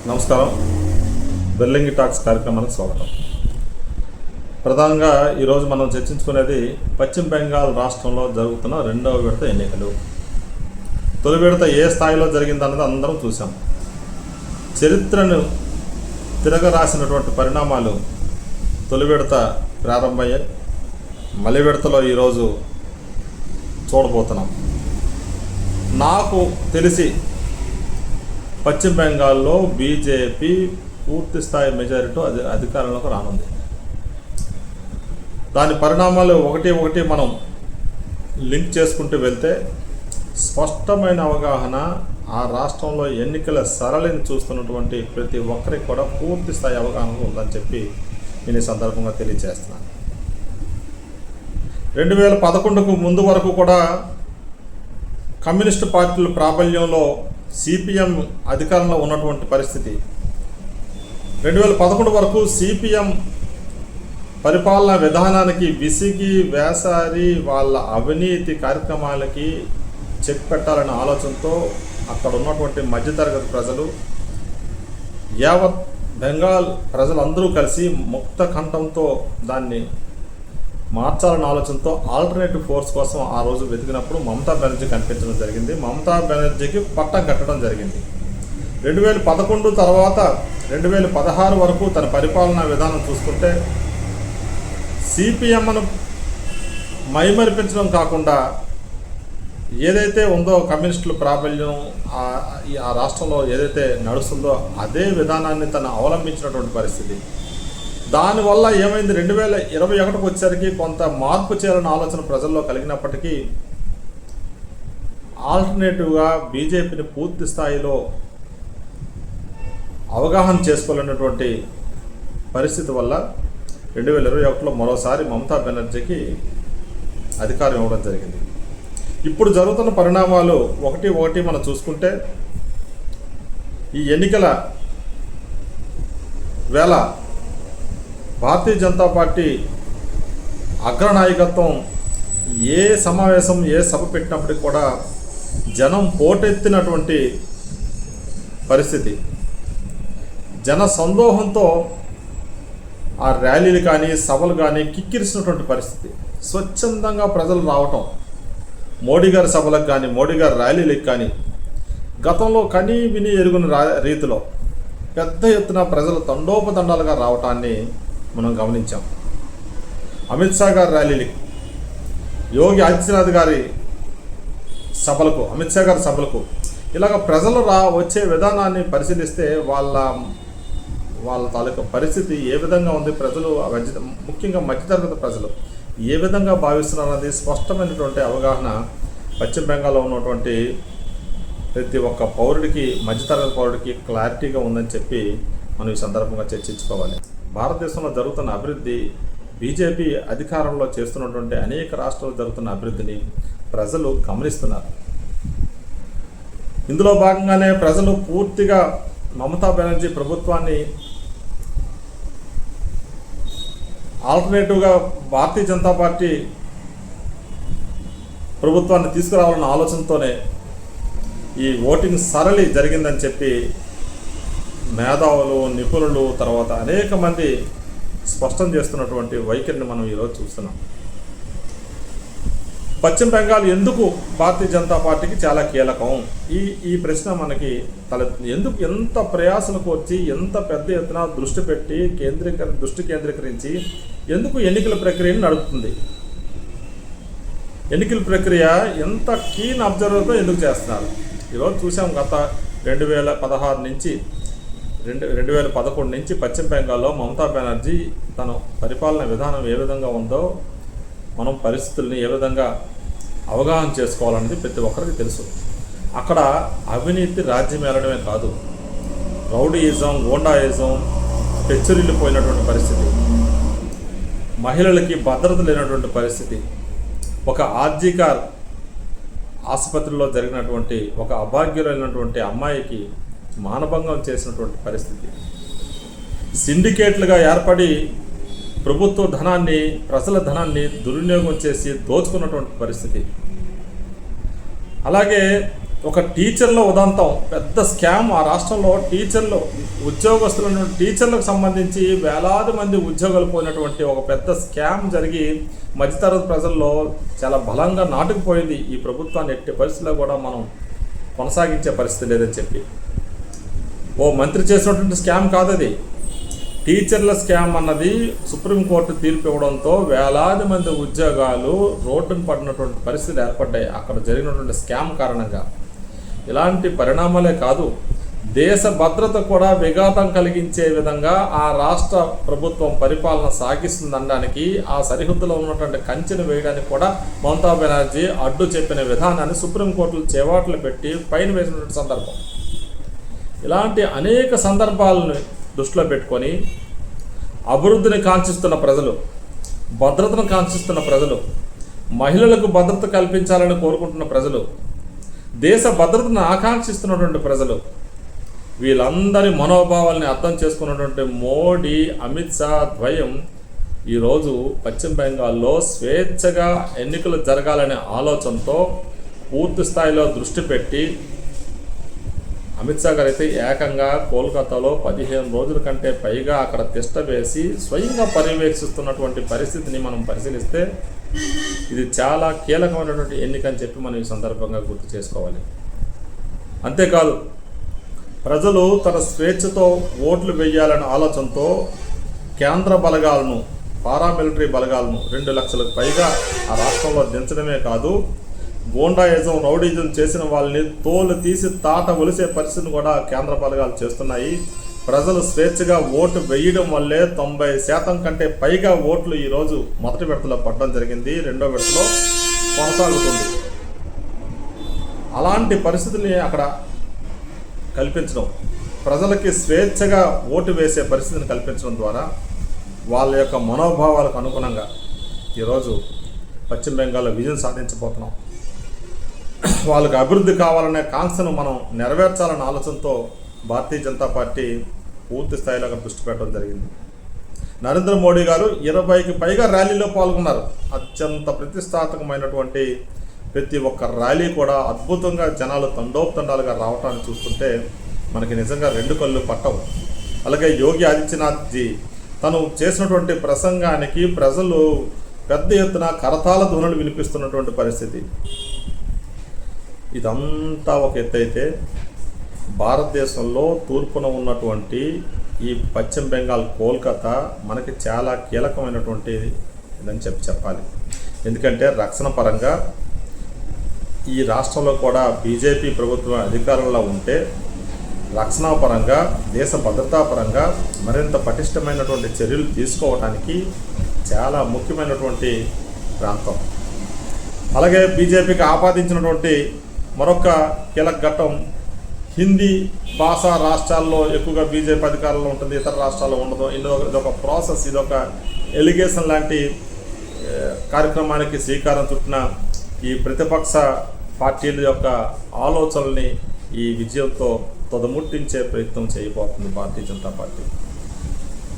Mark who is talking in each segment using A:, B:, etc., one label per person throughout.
A: నమస్కారం. బెర్లింగి టాక్స్ కార్యక్రమానికి స్వాగతం. ప్రధానంగా ఈరోజు మనం చర్చించుకునేది పశ్చిమ బెంగాల్ రాష్ట్రంలో జరుగుతున్న రెండవ విడత ఎన్నికలు. తొలి విడత ఏ స్థాయిలో జరిగిందన్నది అందరం చూసాం. చరిత్రను తిరగరాసినటువంటి పరిణామాలు తొలి విడత ప్రారంభమయ్యాయి. మలి విడతలో ఈరోజు చూడబోతున్నాం. నాకు తెలిసి పశ్చిమ బెంగాల్లో బీజేపీ పూర్తి స్థాయి మెజారిటీ అధికారంలోకి రానుంది. దాని పరిణామాలు ఒకటి మనం లింక్ చేసుకుంటూ వెళ్తే స్పష్టమైన అవగాహన ఆ రాష్ట్రంలో ఎన్నికల సరళిని చూస్తున్నటువంటి ప్రతి ఒక్కరికి కూడా పూర్తి స్థాయి అవగాహన ఉందని చెప్పి నేను ఈ సందర్భంగా తెలియజేస్తున్నాను. 2011కు ముందు వరకు కూడా కమ్యూనిస్టు పార్టీల ప్రాబల్యంలో సిపిఎం అధికారంలో ఉన్నటువంటి పరిస్థితి. 2011 వరకు సిపిఎం పరిపాలనా విధానానికి విసిగి వేసారి వాళ్ళ అవినీతి కార్యక్రమాలకి చెక్ పెట్టాలనే ఆలోచనతో అక్కడ ఉన్నటువంటి మధ్యతరగతి ప్రజలు, యావత్ బెంగాల్ ప్రజలందరూ కలిసి ముక్త కంఠంతో దాన్ని మార్చాలన్న ఆలోచనతో ఆల్టర్నేటివ్ ఫోర్స్ కోసం ఆ రోజు వెతికినప్పుడు మమతా బెనర్జీ కనిపించడం జరిగింది. మమతా బెనర్జీకి పట్టం కట్టడం జరిగింది. 2011 తర్వాత 2016 వరకు తన పరిపాలనా విధానం చూసుకుంటే సిపిఎంను మైమరిపించడం కాకుండా ఏదైతే ఉందో కమ్యూనిస్టుల ప్రాబల్యం ఆ రాష్ట్రంలో ఏదైతే నడుస్తుందో అదే విధానాన్ని తను అవలంబించినటువంటి పరిస్థితి. దానివల్ల ఏమైంది, 2021 వచ్చేసరికి కొంత మార్పు చేయాలన్న ఆలోచన ప్రజల్లో కలిగినప్పటికీ ఆల్టర్నేటివ్గా బీజేపీని పూర్తి స్థాయిలో అవగాహన చేసుకోలేనటువంటి పరిస్థితి వల్ల 2021లో మరోసారి మమతా బెనర్జీకి అధికారం ఇవ్వడం జరిగింది. ఇప్పుడు జరుగుతున్న పరిణామాలు ఒకటి మనం చూసుకుంటే ఈ ఎన్నికల వేళ భారతీయ జనతా పార్టీ అగ్రనాయకత్వం ఏ సమావేశం ఏ సభ పెట్టినప్పటికీ కూడా జనం పోటెత్తినటువంటి పరిస్థితి. జన సందోహంతో ఆ ర్యాలీలు కానీ సభలు కానీ కిక్కిరిసినటువంటి పరిస్థితి. స్వచ్ఛందంగా ప్రజలు రావటం, మోడీ గారి సభలకు కానీ మోడీ గారి ర్యాలీలకు కానీ గతంలో కనీ విని ఎరుగున రీతిలో పెద్ద ఎత్తున ప్రజలు తండోపతండాలుగా రావటాన్ని మనం గమనించాం. అమిత్ షా గారి ర్యాలీలకి, యోగి ఆదిత్యనాథ్ గారి సభలకు, అమిత్ షా గారి సభలకు ఇలాగ ప్రజలు వచ్చే విధానాన్ని పరిశీలిస్తే వాళ్ళ తాలూకా పరిస్థితి ఏ విధంగా ఉంది, ప్రజలు ముఖ్యంగా మధ్యతరగతి ప్రజలు ఏ విధంగా భావిస్తున్నారన్నది స్పష్టమైనటువంటి అవగాహన పశ్చిమ బెంగాల్లో ఉన్నటువంటి ప్రతి ఒక్క పౌరుడికి, మధ్యతరగతి పౌరుడికి క్లారిటీగా ఉందని చెప్పి మనం ఈ సందర్భంగా చర్చించుకోవాలి. భారతదేశంలో జరుగుతున్న అభివృద్ధి, బీజేపీ అధికారంలో చేస్తున్నటువంటి అనేక రాష్ట్రాల్లో జరుగుతున్న అభివృద్ధిని ప్రజలు గమనిస్తున్నారు. ఇందులో భాగంగానే ప్రజలు పూర్తిగా మమతా బెనర్జీ ప్రభుత్వాన్ని ఆల్టర్నేటివ్గా భారతీయ జనతా పార్టీ ప్రభుత్వాన్ని తీసుకురావాలన్న ఆలోచనతోనే ఈ ఓటింగ్ సరళి జరిగిందని చెప్పి మేధావులు, నిపుణులు, తర్వాత అనేక మంది స్పష్టం చేస్తున్నటువంటి వైఖరిని మనం ఈరోజు చూస్తున్నాం. పశ్చిమ బెంగాల్ ఎందుకు భారతీయ జనతా పార్టీకి చాలా కీలకం? ఈ ప్రశ్న మనకి ఎందుకు ఎంత ప్రయాసలకు వచ్చి ఎంత పెద్ద ఎత్తున దృష్టి కేంద్రీకరించి ఎందుకు ఎన్నికల ప్రక్రియను నడుపుతుంది? ఎన్నికల ప్రక్రియ ఎంత కీన్ అబ్జర్వర్తో ఎందుకు చేస్తున్నారు? ఈరోజు చూసాం, గత 2016 నుంచి 2011 నుంచి పశ్చిమ బెంగాల్లో మమతా బెనర్జీ తన పరిపాలన విధానం ఏ విధంగా ఉందో మనం పరిస్థితుల్ని ఏ విధంగా అవగాహన చేసుకోవాలన్నది ప్రతి ఒక్కరికి తెలుసు. అక్కడ అవినీతి రాజ్యం ఏలడమే కాదు, రౌడీయిజం, గోండాయిజం పెచ్చురిల్లిపోయినటువంటి పరిస్థితి, మహిళలకి భద్రత లేనటువంటి పరిస్థితి, ఒక ఆర్జీకార్ ఆసుపత్రిలో జరిగినటువంటి ఒక అభాగ్యులైనటువంటి అమ్మాయికి మానభంగం చేసినటువంటి పరిస్థితి, సిండికేట్లుగా ఏర్పడి ప్రభుత్వ ధనాన్ని, ప్రజల ధనాన్ని దుర్వినియోగం చేసి దోచుకున్నటువంటి పరిస్థితి, అలాగే ఒక టీచర్ల ఉదంతం పెద్ద స్కామ్ ఆ రాష్ట్రంలో టీచర్లు ఉద్యోగస్తుల టీచర్లకు సంబంధించి వేలాది మంది ఉద్యోగాలు పోయినటువంటి ఒక పెద్ద స్కామ్ జరిగి మధ్యతరగతి ప్రజల్లో చాలా బలంగా నాటుకుపోయింది. ఈ ప్రభుత్వాన్ని ఎట్టి పరిస్థితుల్లో కూడా మనం కొనసాగించే పరిస్థితి లేదని చెప్పి ఓ మంత్రి చేసినటువంటి స్కామ్ కాదు అది. టీచర్ల స్కామ్ అన్నది సుప్రీంకోర్టు తీర్పు ఇవ్వడంతో వేలాది మంది ఉద్యోగాలు రోడ్డును పడినటువంటి పరిస్థితులు ఏర్పడ్డాయి అక్కడ జరిగినటువంటి స్కామ్ కారణంగా. ఇలాంటి పరిణామాలే కాదు, దేశ భద్రత కూడా విఘాతం కలిగించే విధంగా ఆ రాష్ట్ర ప్రభుత్వం పరిపాలన సాగిస్తుందనడానికి, ఆ సరిహద్దులో ఉన్నటువంటి కంచెను వేయడానికి కూడా మమతా బెనర్జీ అడ్డు చెప్పిన విధానాన్ని సుప్రీంకోర్టులు చేవాట్లు పెట్టి పైన వేసినటువంటి సందర్భం. ఇలాంటి అనేక సందర్భాలను దృష్టిలో పెట్టుకొని అభివృద్ధిని కాంక్షిస్తున్న ప్రజలు, భద్రతను కాంక్షిస్తున్న ప్రజలు, మహిళలకు భద్రత కల్పించాలని కోరుకుంటున్న ప్రజలు, దేశ భద్రతను ఆకాంక్షిస్తున్నటువంటి ప్రజలు, వీళ్ళందరి మనోభావాల్ని అర్థం చేసుకున్నటువంటి మోడీ, అమిత్ షా ద్వయం ఈరోజు పశ్చిమ బెంగాల్లో స్వేచ్ఛగా ఎన్నికలు జరగాలనే ఆలోచనతో పూర్తి స్థాయిలో దృష్టి పెట్టి, అమిత్ షా గారు అయితే ఏకంగా కోల్కతాలో 15 రోజుల కంటే పైగా అక్కడ తిష్ట వేసి స్వయంగా పర్యవేక్షిస్తున్నటువంటి పరిస్థితిని మనం పరిశీలిస్తే ఇది చాలా కీలకమైనటువంటి ఎన్నిక అని చెప్పి మనం ఈ సందర్భంగా గుర్తు చేసుకోవాలి. అంతేకాదు, ప్రజలు తన స్వేచ్ఛతో ఓట్లు వేయాలనే ఆలోచనతో కేంద్ర బలగాలను, పారామిలిటరీ బలగాలను 2 లక్షలకు పైగా ఆ రాష్ట్రంలో దించడమే కాదు, గోండాయిజం, రౌడీజం చేసిన వాళ్ళని తోలు తీసి తాట ఒలిసే పరిస్థితిని కూడా కేంద్ర బలగాలు చేస్తున్నాయి. ప్రజలు స్వేచ్ఛగా ఓటు వేయడం వల్లే 90% కంటే పైగా ఓట్లు ఈరోజు మొదటి విడతలో పడడం జరిగింది, రెండో విడతలో కొనసాగుతుంది. అలాంటి పరిస్థితిని అక్కడ కల్పించడం, ప్రజలకి స్వేచ్ఛగా ఓటు వేసే పరిస్థితిని కల్పించడం ద్వారా వాళ్ళ యొక్క మనోభావాలకు అనుగుణంగా ఈరోజు పశ్చిమ బెంగాల్లో విజయం సాధించబోతున్నాం. వాళ్ళకి అభివృద్ధి కావాలనే కాంక్షను మనం నెరవేర్చాలన్న ఆలోచనతో భారతీయ జనతా పార్టీ పూర్తి స్థాయిలో దృష్టి పెట్టడం జరిగింది. నరేంద్ర మోడీ గారు 20కి పైగా ర్యాలీలో పాల్గొన్నారు. అత్యంత ప్రతిష్టాత్మకమైనటువంటి ప్రతి ఒక్క ర్యాలీ కూడా అద్భుతంగా జనాలు తండోపతండాలుగా రావటాన్ని చూస్తుంటే మనకి నిజంగా 2 కళ్ళు పట్టవు. అలాగే యోగి ఆదిత్యనాథ్ జీ తను చేసినటువంటి ప్రసంగానికి ప్రజలు పెద్ద ఎత్తున కరతాళ ధ్వనులు వినిపిస్తున్నటువంటి పరిస్థితి. ఇదంతా ఒక ఎత్తు అయితే, భారతదేశంలో తూర్పున ఉన్నటువంటి ఈ పశ్చిమ బెంగాల్, కోల్కతా మనకి చాలా కీలకమైనటువంటి ఇదని చెప్పాలి. ఎందుకంటే రక్షణ పరంగా ఈ రాష్ట్రంలో కూడా బీజేపీ ప్రభుత్వం అధికారంలో ఉంటే రక్షణ పరంగా, దేశ భద్రతా పరంగా మరింత పటిష్టమైనటువంటి చర్యలు తీసుకోవడానికి చాలా ముఖ్యమైనటువంటి ప్రాంతం. అలాగే బీజేపీకి ఆపాదించినటువంటి మరొక కీలక ఘట్టం, హిందీ భాషా రాష్ట్రాల్లో ఎక్కువగా బీజేపీ అధికారంలో ఉంటుంది, ఇతర రాష్ట్రాల్లో ఉండదు. ఇదొక ప్రాసెస్, ఇదొక ఎలిగేషన్ లాంటి కార్యక్రమానికి శ్రీకారం చుట్టిన ఈ ప్రతిపక్ష పార్టీల యొక్క ఆలోచనల్ని ఈ విజయంతో తొదముట్టించే ప్రయత్నం చేయబోతుంది భారతీయ జనతా పార్టీ.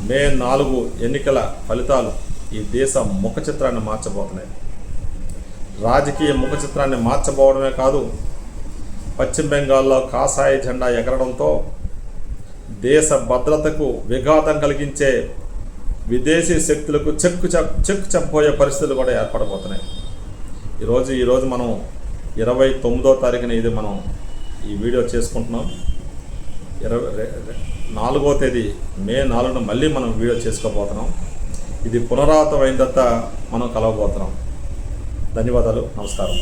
A: మే 4 ఎన్నికల ఫలితాలు ఈ దేశ ముఖ చిత్రాన్ని మార్చబోతున్నాయి. రాజకీయ ముఖ చిత్రాన్ని మార్చబోవడమే కాదు, పశ్చిమ బెంగాల్లో కాషాయ జెండా ఎగరడంతో దేశ భద్రతకు విఘాతం కలిగించే విదేశీ శక్తులకు చెక్కు చెప్పబోయే పరిస్థితులు కూడా ఏర్పడబోతున్నాయి. ఈరోజు మనం 29వ తారీఖున ఇది మనం ఈ వీడియో చేసుకుంటున్నాం. 4వ తేదీ మే 4న మళ్ళీ మనం వీడియో చేసుకోబోతున్నాం. ఇది పునరావృతం అయిన తర్వాత మనం కలవబోతున్నాం. ధన్యవాదాలు, నమస్కారం.